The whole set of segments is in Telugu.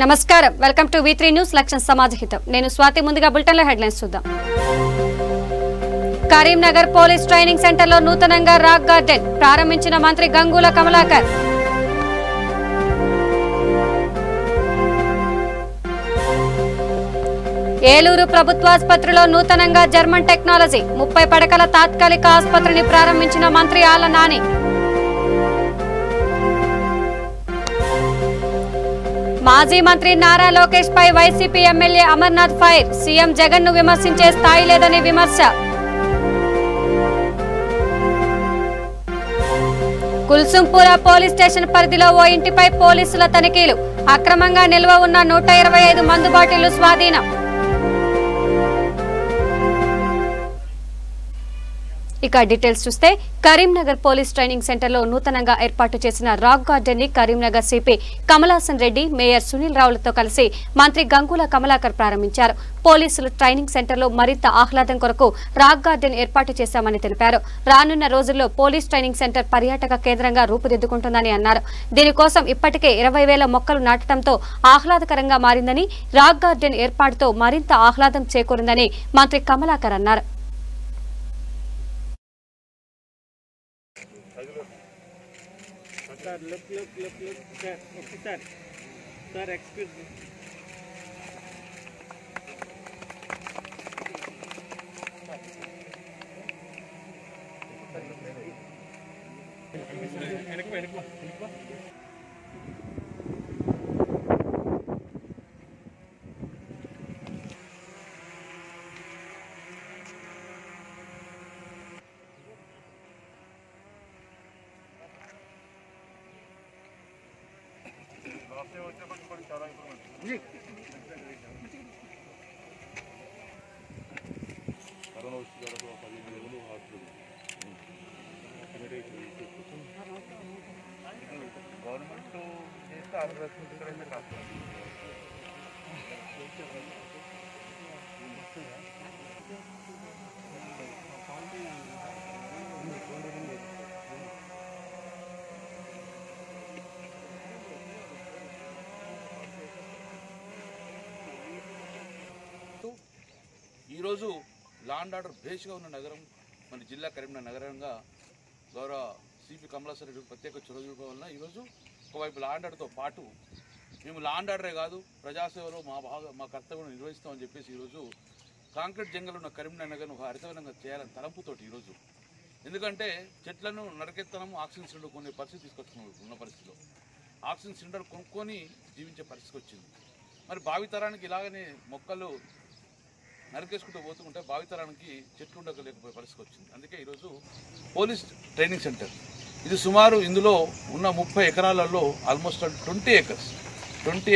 నమస్కారం వెల్కమ్ టు V3 న్యూస్ లక్ష్యం సమాజహితం నేను స్వాతి ముందుగా బులెటిన్ లో హెడ్లైన్స్ చూద్దాం కరీంనగర్ పోలీస్ ట్రైనింగ్ సెంటర్ లో నూతనంగా రాక్ గార్డెన్ ప్రారంభించిన మంత్రి గంగుల కమలాకర్ ఏలూరు ప్రభుత్వాసుపత్రిలో నూతనంగా జర్మన్ టెక్నాలజీ 30 పడకల తాత్కాలిక ఆసుపత్రిని ప్రారంభించిన మంత్రి ఆళ్ల నాని మాజీ మంత్రి నారా లోకేష్ పై YCP MLA Amarnath fire CM Jagan ను విమర్శించే స్థాయి లేదని విమర్శ కుల్సుంపుర పోలీస్ స్టేషన్ పరిధిలో ఓ ఇంటిపై పోలీసుల తనిఖీలు అక్రమంగా నిల్వ ఉన్న 125 మందు బాటిళ్లు స్వాధీనం ఇక డీటెయిల్స్ చూస్తే కరీంనగర్ పోలీస్ ట్రైనింగ్ సెంటర్ లో నూతనంగా ఏర్పాటు చేసిన రాక్ గార్డెన్ ని కరీంనగర్ సిపి కమలాసన్ రెడ్డి మేయర్ సునీల్ రావులతో కలిసి మంత్రి గంగుల కమలాకర్ ప్రారంభించారు పోలీసులు ట్రైనింగ్ సెంటర్ లో మరింత ఆహ్లాదం కొరకు రాక్ గార్డెన్ ఏర్పాటు చేశామని తెలిపారు రానున్న రోజుల్లో పోలీస్ ట్రైనింగ్ సెంటర్ పర్యాటక కేంద్రంగా రూపుదిద్దుకుంటుందని అన్నారు దీనికోసం ఇప్పటికే 20,000 మొక్కలు నాటడంతో ఆహ్లాదకరంగా మారిందని రాక్ గార్డెన్ ఏర్పాటుతో మరింత ఆహ్లాదం చేకూరిందని మంత్రి కమలాకర్ అన్నారు Sir, excuse me. ఈరోజు లా అండ్ ఆర్డర్ బేస్గా ఉన్న నగరం మన జిల్లా కరీంనగర్ నగరంగా గౌరవ సిపి కమలాసన్ రెడ్డి ప్రత్యేక చొరవ చూపడం వలన ఈరోజు ఒకవైపు లా అండ్ ఆర్డర్తో పాటు మేము లా అండ్ ఆర్డరే కాదు ప్రజాసేవలో మా కర్తవ్యం నిర్వహిస్తామని చెప్పేసి ఈరోజు కాంక్రీట్ జంగల్ ఉన్న కరీంనగర్ నగరం ఒక హరితవనంగా చేయాలని తలంపుతోటి ఈరోజు ఎందుకంటే చెట్లను నరకెత్తనము ఆక్సిజన్ సిలిండర్ కొనే పరిస్థితి తీసుకొచ్చుకున్నాం ఉన్న పరిస్థితిలో ఆక్సిజన్ సిలిండర్ కొనుక్కొని జీవించే పరిస్థితి వచ్చింది మరి భావితరానికి ఇలాగనే మొక్కలు నరికేసుకుంటూ పోతుంటే భావితరానికి చెట్లు ఉండలేకపోయే పరిస్థితి వచ్చింది అందుకే ఈరోజు పోలీస్ ట్రైనింగ్ సెంటర్ ఇది సుమారు ఇందులో ఉన్న 30 ఎకరాలలో ఆల్మోస్ట్ 20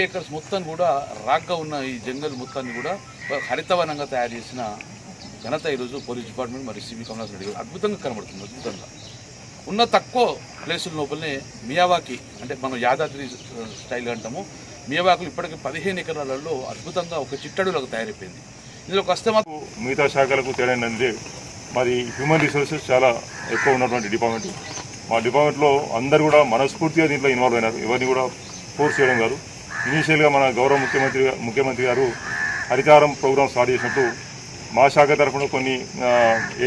ఏకర్స్ మొత్తం కూడా రాగ్గా ఉన్న ఈ జంగల్ మొత్తాన్ని కూడా హరితవనంగా తయారు చేసిన ఘనత ఈరోజు పోలీస్ డిపార్ట్మెంట్ మరి సిపి కమలాసన్ రెడ్డి అద్భుతంగా కనబడుతుంది అద్భుతంగా ఉన్న తక్కువ ప్లేసుల లోపలనే మియావాకి అంటే మనం యాదాద్రి స్టైల్ అంటాము మియావాకులు ఇప్పటికీ 15 ఎకరాలలో అద్భుతంగా ఒక చిట్టడులకు తయారైపోయింది ఇందులోకి వస్తే మాకు మిగతా శాఖలకు తేడా ఏంటంటే మాది హ్యూమన్ రిసోర్సెస్ చాలా ఎక్కువ ఉన్నటువంటి డిపార్ట్మెంట్ మా డిపార్ట్మెంట్లో అందరూ కూడా మనస్ఫూర్తిగా దీంట్లో ఇన్వాల్వ్ అయినారు ఎవరిని కూడా ఫోర్స్ చేయడం కాదు ఇనీషియల్గా మన గౌరవ ముఖ్యమంత్రి గారు హరితారం ప్రోగ్రామ్ స్టార్ట్ చేసినప్పుడు మా శాఖ తరఫున కొన్ని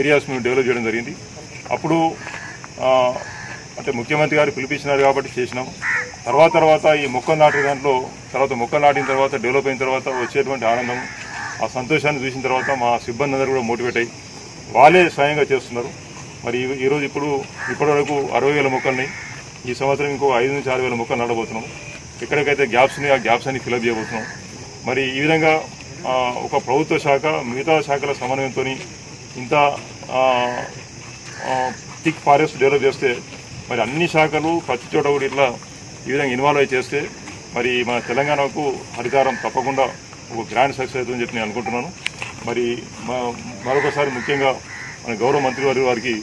ఏరియాస్ మేము డెవలప్ చేయడం జరిగింది అప్పుడు అంటే ముఖ్యమంత్రి గారు పిలిపించినారు కాబట్టి చేసినాం తర్వాత ఈ మొక్కలు నాటే దాంట్లో మొక్కలు నాటిన తర్వాత డెవలప్ అయిన తర్వాత వచ్చేటువంటి ఆనందం ఆ సంతోషాన్ని చూసిన తర్వాత మా సిబ్బంది అందరూ కూడా మోటివేట్ అయ్యి వాళ్ళే స్వయంగా చేస్తున్నారు మరి ఈరోజు ఇప్పటివరకు 60,000 మొక్కల్ని ఈ సంవత్సరం ఇంకో 5 నుంచి 6,000 మొక్కలు నాటబోతున్నాం ఎక్కడికైతే గ్యాప్స్ ఉన్నాయో ఆ గ్యాప్స్ అన్ని ఫిలప్ చేయబోతున్నాం మరి ఈ విధంగా ఒక ప్రభుత్వ శాఖ మిగతా శాఖల సమన్వయంతో ఇంత థిక్ ఫారెస్ట్ డెవలప్ చేస్తే మరి అన్ని శాఖలు ప్రతి చోట కూడా ఇట్లా ఈ విధంగా ఇన్వాల్వ్ అయి చేస్తే మరి మన తెలంగాణకు హరితారం తప్పకుండా ఒక గ్రాండ్ సక్సెస్ అవుతుందని చెప్పి నేను అనుకుంటున్నాను మరి మరొకసారి ముఖ్యంగా మన గౌరవ మంత్రి వారికి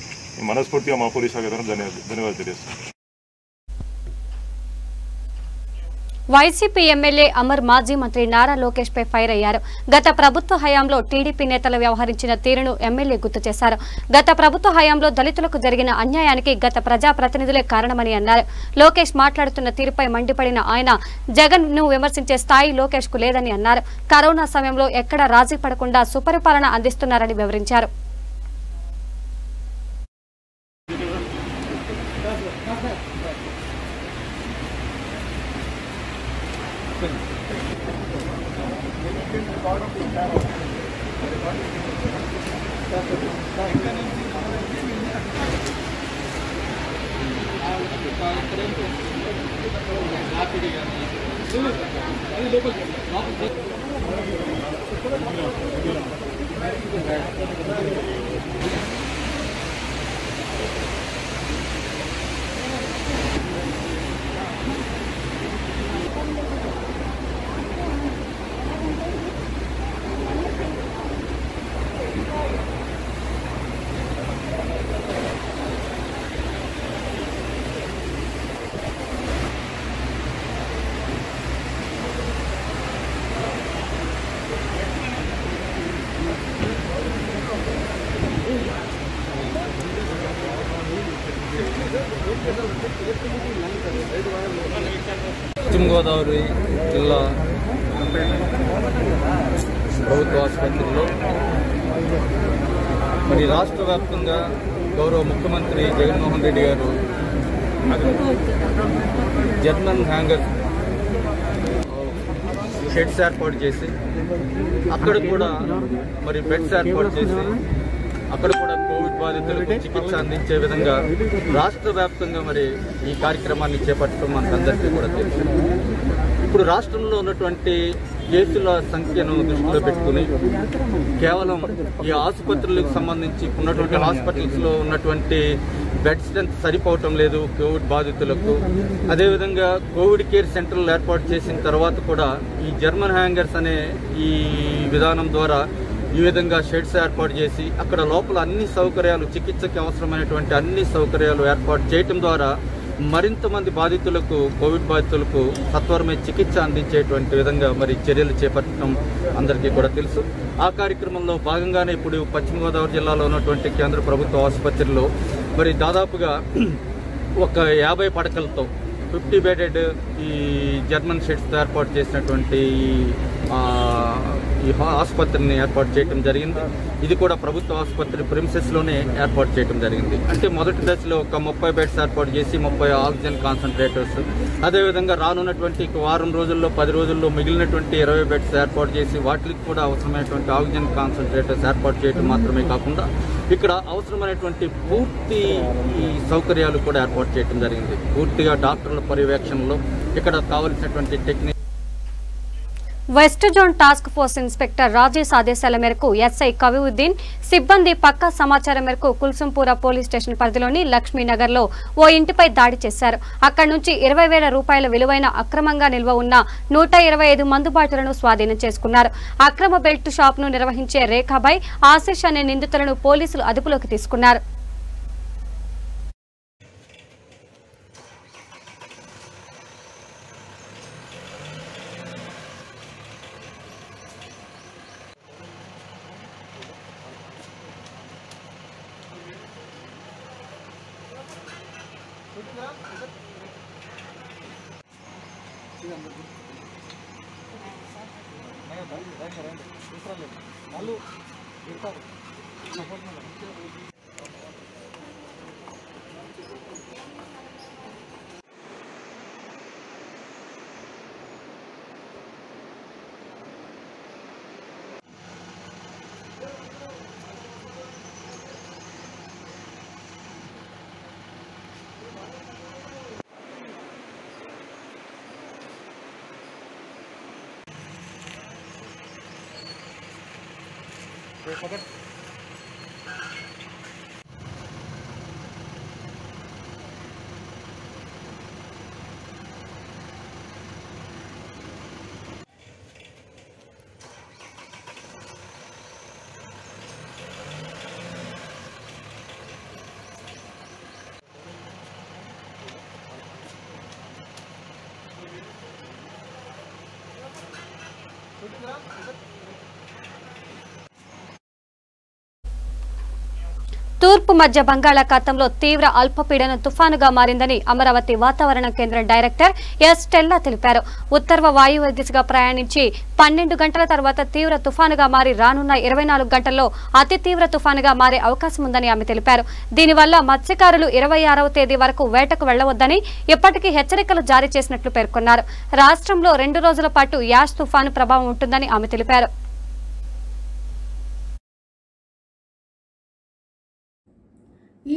మనస్ఫూర్తిగా మా పోలీస్ శాఖ ధన్యవాదాలు తెలియజేస్తాను వైసీపీ ఎమ్మెల్యే అమర్ మాజీ మంత్రి నారా లోకేష్ పై ఫైర్ అయ్యారు. గత ప్రభుత్వ హయాంలో టీడీపీ నేతలు వ్యవహరించిన తీరును ఎమ్మెల్యే గుర్తు చేశారు. గత ప్రభుత్వ హయాంలో దళితులకు జరిగిన అన్యాయానికి గత ప్రజాప్రతినిధులే కారణమని అన్నారు. లోకేష్ మాట్లాడుతున్న తీరుపై మండిపడిన ఆయన జగన్ ను విమర్శించే స్థాయి లోకేష్ కు లేదని అన్నారు. కరోనా సమయంలో ఎక్కడా రాజీ పడకుండా సుపరిపాలన అందిస్తున్నారని వివరించారు. పశ్చిమ గోదావరి జిల్లా ప్రభుత్వ ఆసుపత్రిలో మరి రాష్ట్ర వ్యాప్తంగా గౌరవ ముఖ్యమంత్రి జగన్మోహన్ రెడ్డి గారు జర్మన్ హ్యాంగర్ షెడ్స్ ఏర్పాటు చేసి అక్కడ కూడా మరి బెడ్స్ ఏర్పాటు చేసి అక్కడ కూడా కోవిడ్ బాధితులకు చికిత్స అందించే విధంగా రాష్ట్ర వ్యాప్తంగా మరి ఈ కార్యక్రమాన్ని చేపట్టడం మనకందరికీ కూడా తెలుసు. ఇప్పుడు రాష్ట్రంలో ఉన్నటువంటి కేసుల సంఖ్యను దృష్టిలో పెట్టుకుని కేవలం ఈ ఆసుపత్రులకు సంబంధించి ఉన్నటువంటి హాస్పిటల్స్లో ఉన్నటువంటి బెడ్ స్ట్రెంత్ సరిపోవటం లేదు కోవిడ్ బాధితులకు. అదేవిధంగా కోవిడ్ కేర్ సెంటర్లు ఏర్పాటు చేసిన తర్వాత కూడా ఈ జర్మన్ హ్యాంగర్స్ అనే ఈ విధానం ద్వారా ఈ విధంగా షెడ్స్ ఏర్పాటు చేసి అక్కడ లోపల అన్ని సౌకర్యాలు చికిత్సకి అవసరమైనటువంటి అన్ని సౌకర్యాలు ఏర్పాటు చేయటం ద్వారా మరింత మంది బాధితులకు కోవిడ్ బాధితులకు సత్వరమే చికిత్స అందించేటువంటి విధంగా మరి చర్యలు చేపట్టడం అందరికీ కూడా తెలుసు. ఆ కార్యక్రమంలో భాగంగానే ఇప్పుడు పశ్చిమ గోదావరి జిల్లాలో ఉన్నటువంటి కేంద్ర ప్రభుత్వ ఆసుపత్రిలో మరి దాదాపుగా ఒక 50 పడకలతో 50 బెడెడ్ ఈ జర్మన్ షెడ్స్తో ఏర్పాటు చేసినటువంటి ఈ ఆసుపత్రిని ఏర్పాటు చేయడం జరిగింది. ఇది కూడా ప్రభుత్వ ఆసుపత్రి ప్రిమిసెస్లోనే ఏర్పాటు చేయడం జరిగింది. అంటే మొదటి దశలో ఒక 30 బెడ్స్ ఏర్పాటు చేసి 30 ఆక్సిజన్ కాన్సన్ట్రేటర్స్, అదేవిధంగా రానున్నటువంటి వారం రోజుల్లో 10 రోజుల్లో మిగిలినటువంటి 20 బెడ్స్ ఏర్పాటు చేసి వాటికి కూడా అవసరమైనటువంటి ఆక్సిజన్ కాన్సన్ట్రేటర్స్ ఏర్పాటు చేయడం మాత్రమే కాకుండా ఇక్కడ అవసరమైనటువంటి పూర్తి సౌకర్యాలు కూడా ఏర్పాటు చేయడం జరిగింది. పూర్తిగా డాక్టర్ల పర్యవేక్షణలో ఇక్కడ కావలసినటువంటి technique. West zone task force inspector Rajesh ఆదేశాల మేరకు ఎస్ఐ కవివుద్దీన్ సిబ్బంది పక్కా సమాచారం మేరకు కుల్సుంపూర పోలీస్ స్టేషన్ పరిధిలోని లక్ష్మీనగర్ లో ఓ ఇంటిపై దాడి చేశారు. అక్కడి నుంచి 20,000 రూపాయల విలువైన అక్రమంగా నిల్వ ఉన్న 125 మందు బాటిళ్లను స్వాధీనం చేసుకున్నారు. అక్రమ బెల్ట్ షాప్ ను నిర్వహించే రేఖాబాయ్, ఆశిష్ అనే నిందితులను పోలీసులు అదుపులోకి తీసుకున్నారు. తూర్పు మధ్య బంగాళాఖాతంలో తీవ్ర అల్పపీడనం తుఫానుగా మారిందని అమరావతి వాతావరణ కేంద్రం డైరెక్టర్ ఎస్ స్టెల్లా తెలిపారు. ఉత్తర వాయువ్య దిశగా ప్రయాణించి 12 గంటల తర్వాత తీవ్ర తుఫానుగా మారి రానున్న 24 గంటల్లో అతి తీవ్ర తుఫానుగా మారే అవకాశం ఉందని ఆమె తెలిపారు. దీనివల్ల మత్స్యకారులు 26వ తేదీ వరకు వేటకు వెళ్లవద్దని ఇప్పటికీ హెచ్చరికలు జారీ చేసినట్లు పేర్కొన్నారు. రాష్ట్రంలో 2 రోజుల పాటు యాష్ తుఫాను ప్రభావం ఉంటుందని ఆమె తెలిపారు.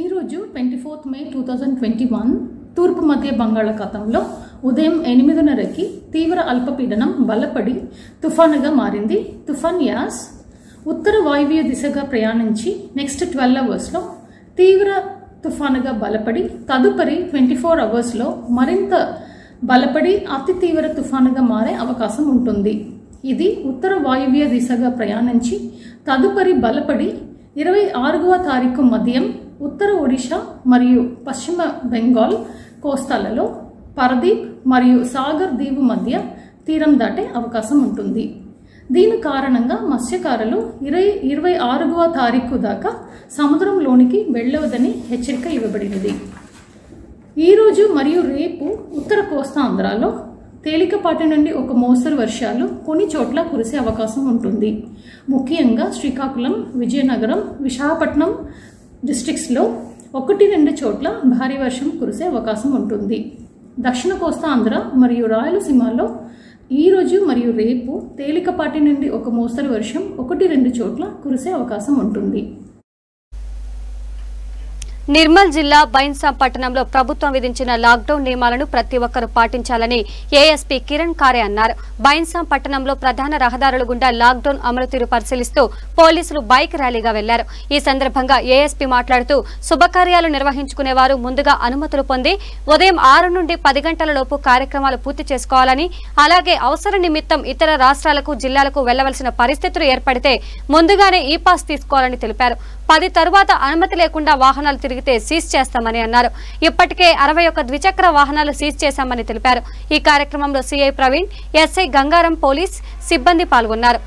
ఈ రోజు 24 మే 2021 తూర్పు మధ్య బంగాళాఖాతంలో ఉదయం 8:30కి తీవ్ర అల్పపీడనం బలపడి తుఫానుగా మారింది. తుఫాన్ యాస్ ఉత్తర వాయువ్య దిశగా ప్రయాణించి నెక్స్ట్ 12 అవర్స్లో తీవ్ర తుఫానుగా బలపడి తదుపరి 24 అవర్స్లో మరింత బలపడి అతి తీవ్ర తుఫానుగా మారే అవకాశం ఉంటుంది. ఇది ఉత్తర వాయువ్య దిశగా ప్రయాణించి తదుపరి బలపడి 26వ తారీఖు మధ్యం ఉత్తర ఒడిషా మరియు పశ్చిమ బెంగాల్ కోస్తాలలో పరదీప్ మరియు సాగర్ దీవు మధ్య తీరం దాటే అవకాశం ఉంటుంది. దీని కారణంగా మత్స్యకారులు 26వ తారీఖు దాకా సముద్రంలోనికి వెళ్లవద్దని హెచ్చరిక ఇవ్వబడినది. ఈరోజు మరియు రేపు ఉత్తర కోస్తాంధ్రాలో తేలికపాటి నుండి ఒక మోస్తరు వర్షాలు కొన్ని చోట్ల కురిసే అవకాశం ఉంటుంది. ముఖ్యంగా శ్రీకాకుళం, విజయనగరం, విశాఖపట్నం డిస్ట్రిక్ట్స్లో 1-2 చోట్ల భారీ వర్షం కురిసే అవకాశం ఉంటుంది. దక్షిణ కోస్తాంధ్ర మరియు రాయలసీమలో ఈరోజు మరియు రేపు తేలికపాటి నుండి ఒక మోస్తరు వర్షం 1-2 చోట్ల కురిసే అవకాశం ఉంటుంది. నిర్మల్ జిల్లా బైన్సాం పట్టణంలో ప్రభుత్వం విధించిన లాక్డౌన్ నియమాలను ప్రతి ఒక్కరూ పాటించాలని ఏఎస్పీ కిరణ్ ఖారే అన్నారు. బైన్సాం పట్టణంలో ప్రధాన రహదారుల గుండా లాక్డౌన్ అమలు తీరు పరిశీలిస్తూ పోలీసులు బైక్ ర్యాలీగా వెళ్లారు. ఈ సందర్భంగా ఏఎస్పీ మాట్లాడుతూ శుభకార్యాలు నిర్వహించుకునేవారు ముందుగా అనుమతులు పొంది ఉదయం 6 నుండి 10 గంటల లోపు కార్యక్రమాలు పూర్తి చేసుకోవాలని, అలాగే అవసర నిమిత్తం ఇతర రాష్ట్రాలకు, జిల్లాలకు వెళ్లవలసిన పరిస్థితులు ఏర్పడితే ముందుగానే ఈ పాస్ తీసుకోవాలని తెలిపారు. 10 తరువాత అనుమతి లేకుండా వాహనాలు తిరిగితే సీజ్ చేస్తామని అన్నారు. ఇప్పటికే 61 ద్విచక్ర వాహనాలు సీజ్ చేశామని తెలిపారు. ఈ కార్యక్రమంలో CI Praveen, SI Gangaram, police సిబ్బంది పాల్గొన్నారు.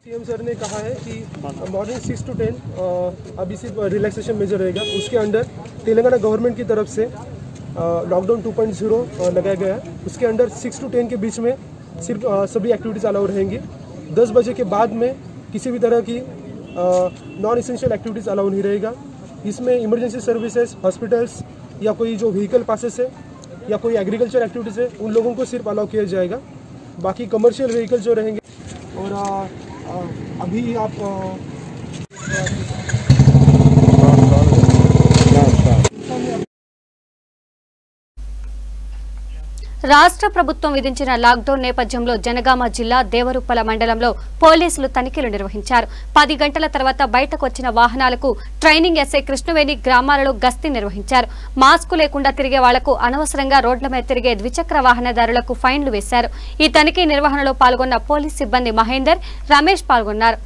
सीएम सर ने कहा है कि मॉर्निंग 6 to 10 अभी सिर्फ रिलैक्सेशन मेजर रहेगा. उसके अंडर तेलंगाना गवर्नमेंट की तरफ से लॉकडाउन 2.0 लगाया गया है. उसके अंडर 6 to 10 के बीच में सिर्फ सभी एक्टिविटीज़ अलाउ रहेंगी. 10 बजे के बाद में किसी भी तरह की नॉन इसेंशियल एक्टिविटीज़ अलाउ नहीं रहेगा. इसमें इमरजेंसी सर्विसेज, हॉस्पिटल्स या कोई जो व्हीकल पासेस है या कोई एग्रीकल्चर एक्टिविटीज़ है उन लोगों को सिर्फ अलाउ किया जाएगा. बाकी कमर्शियल व्हीकल जो रहेंगे और अभी आप రాష్ట్ర ప్రభుత్వం విధించిన లాక్డౌన్ నేపథ్యంలో జనగామ జిల్లా దేవరుప్పల మండలంలో పోలీసులు తనిఖీలు నిర్వహించారు. 10 గంటల తర్వాత బయటకు వచ్చిన వాహనాలకు ట్రైనింగ్ ఎస్ఐ కృష్ణవేణి గ్రామాలలో గస్తీ నిర్వహించారు. మాస్కు లేకుండా తిరిగే వాళ్లకు, అనవసరంగా రోడ్ల మీద తిరిగే ద్విచక్ర వాహనదారులకు ఫైన్లు వేశారు. ఈ తనిఖీ నిర్వహణలో పాల్గొన్న పోలీస్ సిబ్బంది మహేందర్, రమేష్ పాల్గొన్నారు.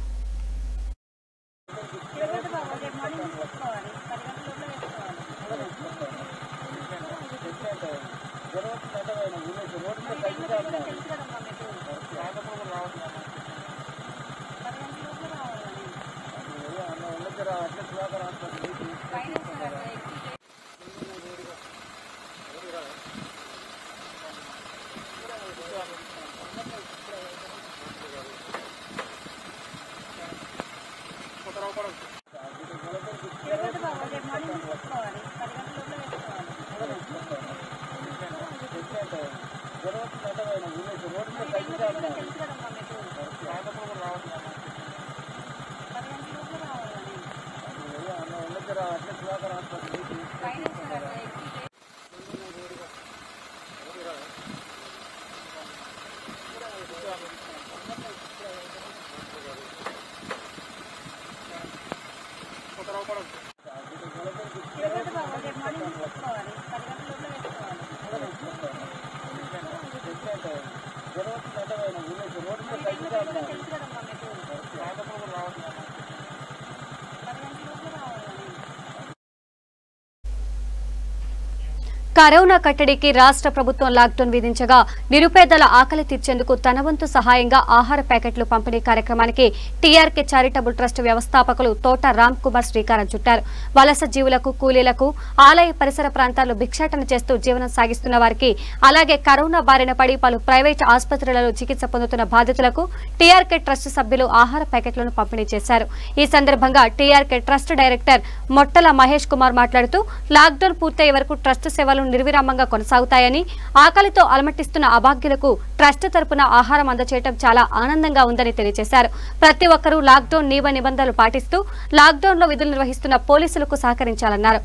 కరోనా కట్టడికి రాష్ట్ర ప్రభుత్వం లాక్డౌన్ విధించగా నిరుపేదల ఆకలి తీర్చేందుకు తన వంతు సహాయంగా ఆహార ప్యాకెట్లు పంపిణీ కార్యక్రమానికి టీఆర్కే చారిటబుల్ ట్రస్ట్ వ్యవస్థాపకులు తోట రామ్ కుమార్ శ్రీకారం చుట్టారు. వలస జీవులకు, కూలీలకు, ఆలయ పరిసర ప్రాంతాల్లో భిక్షాటన చేస్తూ జీవనం సాగిస్తున్న వారికి, అలాగే కరోనా బారిన పడి పలు ప్రైవేటు ఆసుపత్రులలో చికిత్స పొందుతున్న బాధితులకు టీఆర్కే ట్రస్ట్ సభ్యులు ఆహార ప్యాకెట్లను పంపిణీ చేశారు. ఈ సందర్భంగా TRK trust director మొట్టల Mahesh Kumar మాట్లాడుతూ లాక్డౌన్ పూర్తయ్యే వరకు ట్రస్ట్ సేవలు నిర్విరామంగా కొనసాగుతాయని, ఆకలితో అలమటిస్తున్న అభాగ్యులకు ట్రస్ట్ తరపున ఆహారం అందజేయడం చాలా ఆనందంగా ఉందని తెలియజేశారు. ప్రతి ఒక్కరూ లాక్డౌన్ నియమ నిబంధనలు పాటిస్తూ లాక్డౌన్ లో విధులు నిర్వహిస్తున్న పోలీసులకు సహకరించాలన్నారు.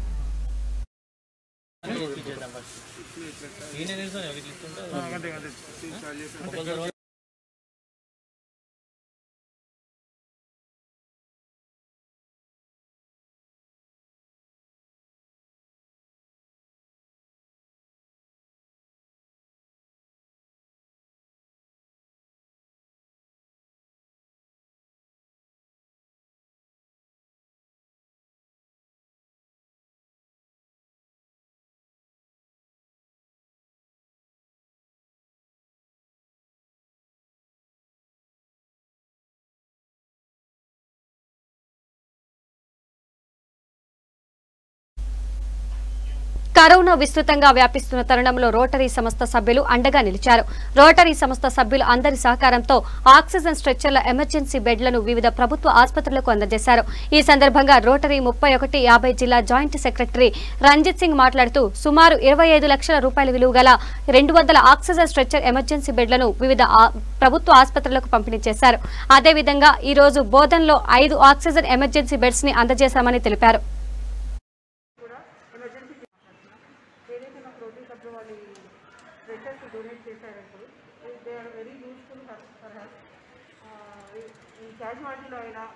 కరోనా విస్తృతంగా వ్యాపిస్తున్న తరుణంలో రోటరీ సంస్థ సభ్యులు అండగా నిలిచారు. రోటరీ సంస్థ సభ్యులు అందరి సహకారంతో ఆక్సిజన్ స్ట్రెచ్చర్ల ఎమర్జెన్సీ బెడ్లను వివిధ ప్రభుత్వ ఆసుపత్రులకు అందజేశారు. ఈ సందర్భంగా రోటరీ 3150 జిల్లా జాయింట్ సెక్రటరీ రంజిత్ సింగ్ మాట్లాడుతూ సుమారు 25 లక్షల రూపాయల విలువ గల 200 ఆక్సిజన్ స్ట్రెచ్చర్ ఎమర్జెన్సీ బెడ్లను వివిధ ప్రభుత్వ ఆసుపత్రులకు పంపిణీ చేశారు. అదేవిధంగా ఈ రోజు బోధన్లో 5 ఆక్సిజన్ ఎమర్జెన్సీ బెడ్స్ ని అందజేశామని తెలిపారు.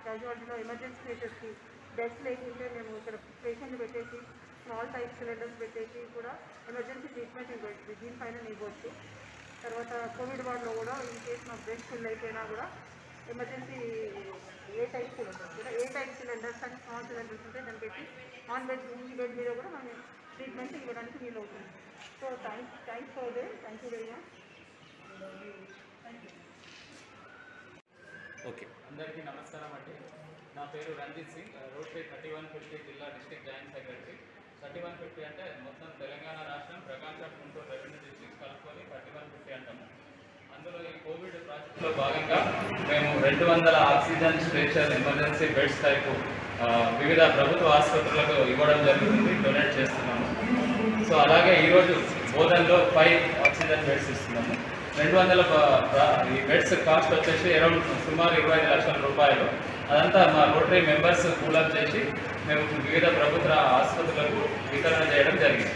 క్యాజువాలిటీలో ఎమర్జెన్సీ కేసెస్కి బెడ్స్ లేకుంటే మేము ఇక్కడ పేషెంట్లు పెట్టేసి స్మాల్ టైప్ సిలిండర్స్ పెట్టేసి కూడా ఎమర్జెన్సీ ట్రీట్మెంట్ ఇవ్వచ్చు, దీనిపైన ఇవ్వచ్చు. తర్వాత కోవిడ్ వార్డులో కూడా ఇన్ కేసు మా బెడ్స్ ఫుల్ అయిపోయినా కూడా ఎమర్జెన్సీ ఏ టైప్ సిలిండర్స్ అంటే స్మాల్ సిలిండర్స్ ఉంటే దాన్ని పెట్టి ఆన్ బెడ్ ఈ బెడ్ మీద కూడా మనం ట్రీట్మెంట్ ఇవ్వడానికి వీలు అవుతుంది. So thanks for they, thank you very much. Okay, అందరికీ నమస్కారం అండి. నా పేరు రంజిత్ సింగ్, రోటరీ 3150 జిల్లా డిస్ట్రిక్ట్ జాయింట్ సెక్రటరీ. 3150 అంటే మొత్తం తెలంగాణ రాష్ట్రం, ప్రకాశం, గుంటూరు రెవెన్యూ డిస్ట్రిక్ట్స్ కలుపుకొని 3150 అంటాము. అందులో ఈ కోవిడ్ ప్రాజెక్టులో భాగంగా మేము 200 oxygen stretcher emergency beds type వివిధ ప్రభుత్వ ఆసుపత్రులకు ఇవ్వడం జరుగుతుంది, డొనేట్ చేస్తున్నాము. సో అలాగే ఈరోజు బోధన్లో 5 ఆక్సిజన్ బెడ్స్ ఇస్తున్నాము. 200 ఈ బెడ్స్ కాస్ట్ వచ్చేసి అరౌండ్ సుమారు 25 లక్షల రూపాయలు. అదంతా మా రోటరీ మెంబర్స్ కూలప్ చేసి మేము వివిధ ప్రభుత్వ ఆసుపత్రులకు వితరణ చేయడం జరిగింది.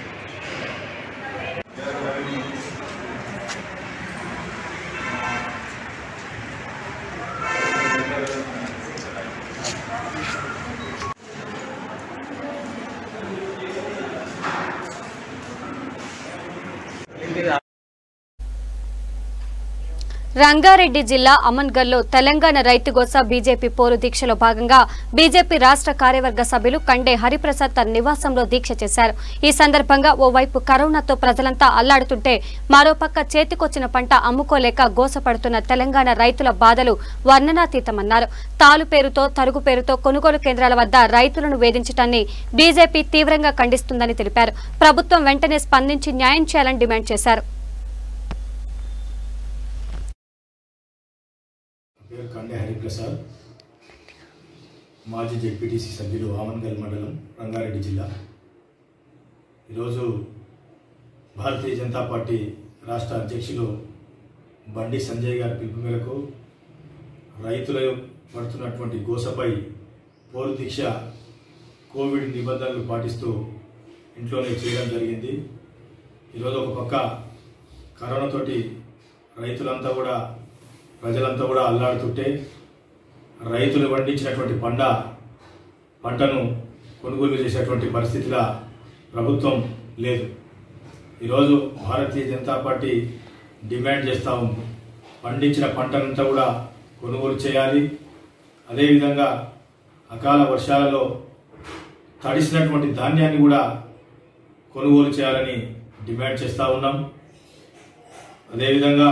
రంగారెడ్డి జిల్లా అమన్గల్లో తెలంగాణ రైతుగోస బీజేపీ పోరు దీక్షలో భాగంగా బీజేపీ రాష్ట్ర కార్యవర్గ సభ్యులు కండే హరిప్రసాద్ తన నివాసంలో దీక్ష చేశారు. ఈ సందర్భంగా ఓవైపు కరోనాతో ప్రజలంతా అల్లాడుతుంటే మరోపక్క చేతికొచ్చిన పంట అమ్ముకోలేక గోసపడుతున్న తెలంగాణ రైతుల బాధలు వర్ణనాతీతమన్నారు. తాలు పేరుతో, తరుగు పేరుతో కొనుగోలు కేంద్రాల వద్ద రైతులను వేధించడాన్ని బీజేపీ తీవ్రంగా ఖండిస్తుందని తెలిపారు. ప్రభుత్వం వెంటనే స్పందించి న్యాయం చేయాలని డిమాండ్ చేశారు. కండే హరిప్రసాద్, మాజీ జెడ్పీటీసీ సభ్యులు, ఆమన్గల్ మండలం, రంగారెడ్డి జిల్లా. ఈరోజు భారతీయ జనతా పార్టీ రాష్ట్ర అధ్యక్షులు బండి సంజయ్ గారి పిలుపు మేరకు రైతుల పడుతున్నటువంటి గోసపై పోరు దీక్ష కోవిడ్ నిబంధనలు పాటిస్తూ ఇంట్లోనే చేయడం జరిగింది. ఈరోజు ఒక పక్క కరోనాతోటి రైతులంతా కూడా, ప్రజలంతా కూడా అల్లాడుతుంటే రైతులు పండించినటువంటి పంటను కొనుగోలు చేసేటువంటి పరిస్థితిలో ప్రభుత్వం లేదు. ఈరోజు భారతీయ జనతా పార్టీ డిమాండ్ చేస్తూ ఉంది, పండించిన పంటనంతా కూడా కొనుగోలు చేయాలి. అదేవిధంగా అకాల వర్షాలలో తడిసినటువంటి ధాన్యాన్ని కూడా కొనుగోలు చేయాలని డిమాండ్ చేస్తూ ఉన్నాం. అదేవిధంగా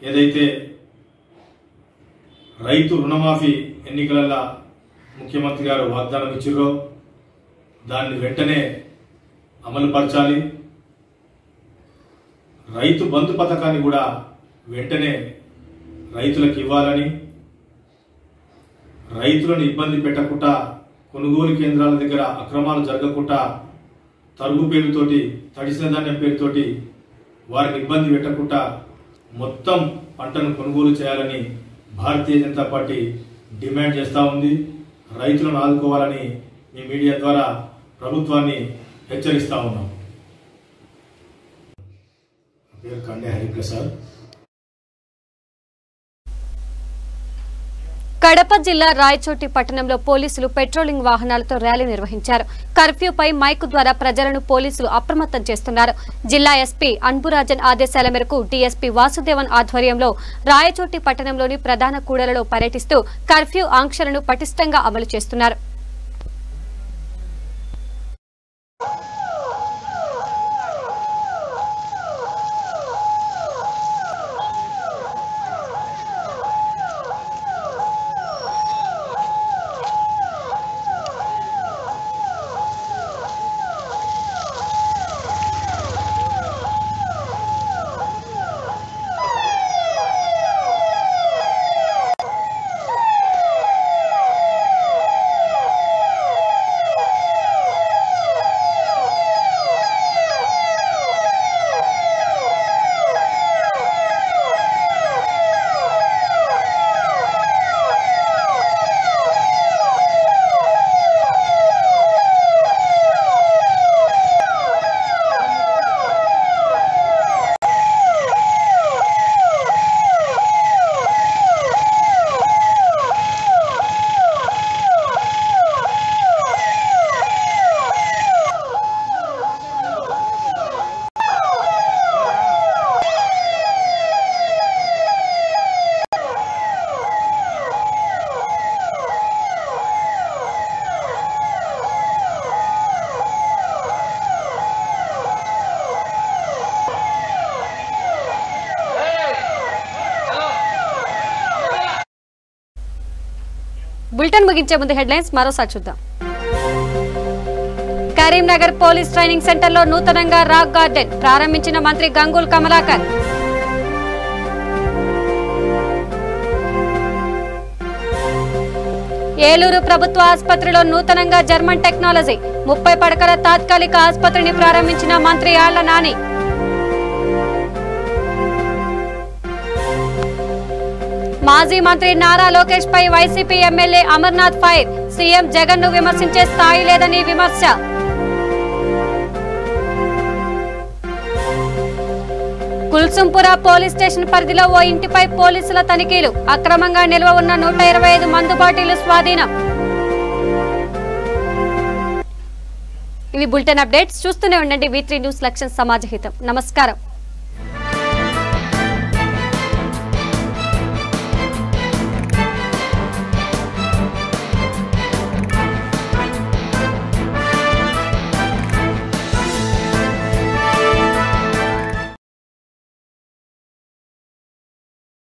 ఏదైతే రైతు రుణమాఫీ ఎన్నికలలో ముఖ్యమంత్రి గారు వాగ్దానం ఇచ్చిర్రో దాన్ని వెంటనే అమలుపరచాలి. రైతు బంధు పథకాన్ని కూడా వెంటనే రైతులకు ఇవ్వాలని, రైతులను ఇబ్బంది పెట్టకుండా, కొనుగోలు కేంద్రాల దగ్గర అక్రమాలు జరగకుండా, తరుగు పేరుతోటి, తడిసిన ధాన్యం పేరుతోటి వారిని ఇబ్బంది పెట్టకుండా మొత్తం పంటను కొనుగోలు చేయాలని భారతీయ జనతా పార్టీ డిమాండ్ చేస్తూ ఉంది. రైతులను ఆదుకోవాలని మీ మీడియా ద్వారా ప్రభుత్వాన్ని హెచ్చరిస్తా ఉన్నాం. పేరు కండే హరిప్రసాద్. కడప జిల్లా రాయచోటి పట్టణంలో పోలీసులు పెట్రోలింగ్ వాహనాలతో ర్యాలీ నిర్వహించారు. కర్ఫ్యూపై మైకు ద్వారా ప్రజలను పోలీసులు అప్రమత్తం చేస్తున్నారు. జిల్లా ఎస్పీ అన్బురాజన్ ఆదేశాల మేరకు డీఎస్పీ వాసుదేవన్ ఆధ్వర్యంలో రాయచోటి పట్టణంలోని ప్రధాన కూడలలో పర్యటిస్తూ కర్ఫ్యూ ఆంక్షలను పటిష్టంగా అమలు చేస్తున్నారు. బులెటిన్ ముగించే ముందు హెడ్లైన్స్ మరోసారి చూద్దాం. కరీంనగర్ పోలీస్ ట్రైనింగ్ సెంటర్లో నూతనంగా రాక్ గార్డెన్ ప్రారంభించిన మంత్రి గంగూల కమలాకర్. ఏలూరు ప్రభుత్వ ఆసుపత్రిలో నూతనంగా జర్మన్ టెక్నాలజీ 30 పడకల తాత్కాలిక ఆసుపత్రిని ప్రారంభించిన మంత్రి ఆళ్ల నాని. మాజీ మంత్రి నారా లోకేష్ పై YCP MLA Amarnath fire. CM Jagan ను విమర్శించే స్థాయి లేదని విమర్శ. కుల్సుంపుర పోలీస్ స్టేషన్ పరిధిలో ఓ ఇంటిపై పోలీసుల తనిఖీలు. అక్రమంగా నిల్వ ఉన్న 125 మందు బాటిళ్లు స్వాధీనం. ఇవి బులెటిన్ అప్డేట్స్. చూస్తూనే ఉండండి V3 న్యూస్ లక్ష్యం సమాజ హితం. నమస్కారం.